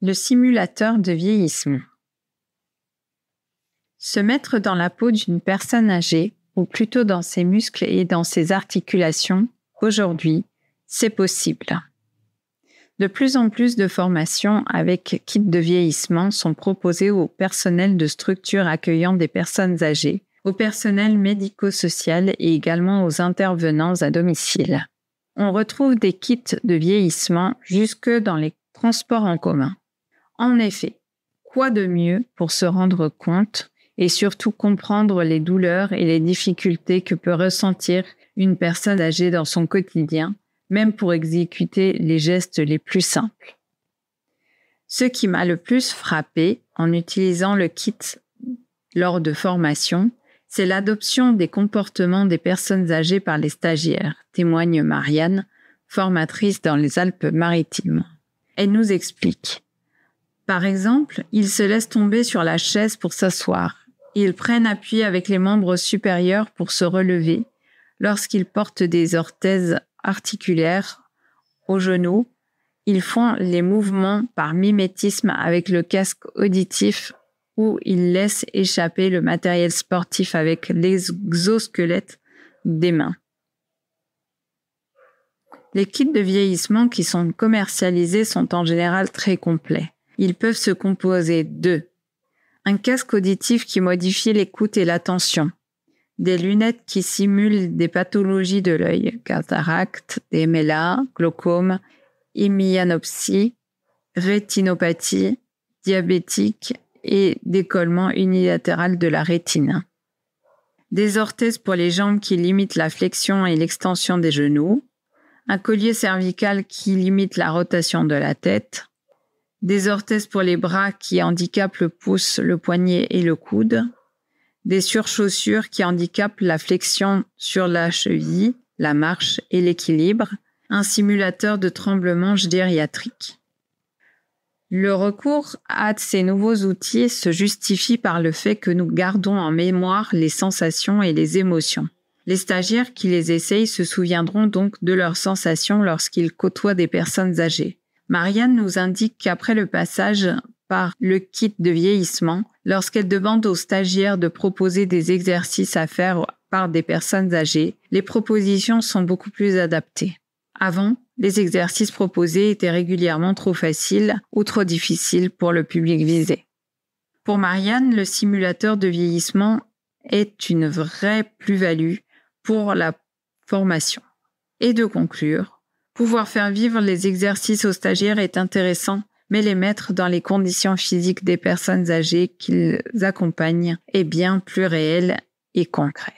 Le simulateur de vieillissement. Se mettre dans la peau d'une personne âgée, ou plutôt dans ses muscles et dans ses articulations, aujourd'hui, c'est possible. De plus en plus de formations avec kit de vieillissement sont proposées au personnel de structures accueillant des personnes âgées, au personnel médico-social et également aux intervenants à domicile. On retrouve des kits de vieillissement jusque dans les transports en commun. En effet, quoi de mieux pour se rendre compte et surtout comprendre les douleurs et les difficultés que peut ressentir une personne âgée dans son quotidien, même pour exécuter les gestes les plus simples. Ce qui m'a le plus frappé en utilisant le kit lors de formation, c'est l'adoption des comportements des personnes âgées par les stagiaires, témoigne Marianne, formatrice dans les Alpes-Maritimes. Elle nous explique. Par exemple, ils se laissent tomber sur la chaise pour s'asseoir. Ils prennent appui avec les membres supérieurs pour se relever. Lorsqu'ils portent des orthèses articulaires aux genoux, ils font les mouvements par mimétisme avec le casque auditif ou ils laissent échapper le matériel sportif avec l'exosquelette des mains. Les kits de vieillissement qui sont commercialisés sont en général très complets. Ils peuvent se composer de un casque auditif qui modifie l'écoute et l'attention, des lunettes qui simulent des pathologies de l'œil, cataracte, démêlat, glaucome, hémianopsie, rétinopathie, diabétique et décollement unilatéral de la rétine. Des orthèses pour les jambes qui limitent la flexion et l'extension des genoux, un collier cervical qui limite la rotation de la tête, des orthèses pour les bras qui handicapent le pouce, le poignet et le coude, des surchaussures qui handicapent la flexion sur la cheville, la marche et l'équilibre, un simulateur de tremblement gériatrique. Le recours à ces nouveaux outils se justifie par le fait que nous gardons en mémoire les sensations et les émotions. Les stagiaires qui les essayent se souviendront donc de leurs sensations lorsqu'ils côtoient des personnes âgées. Marianne nous indique qu'après le passage par le kit de vieillissement, lorsqu'elle demande aux stagiaires de proposer des exercices à faire par des personnes âgées, les propositions sont beaucoup plus adaptées. Avant, les exercices proposés étaient régulièrement trop faciles ou trop difficiles pour le public visé. Pour Marianne, le simulateur de vieillissement est une vraie plus-value pour la formation. Et de conclure, pouvoir faire vivre les exercices aux stagiaires est intéressant, mais les mettre dans les conditions physiques des personnes âgées qu'ils accompagnent est bien plus réel et concret.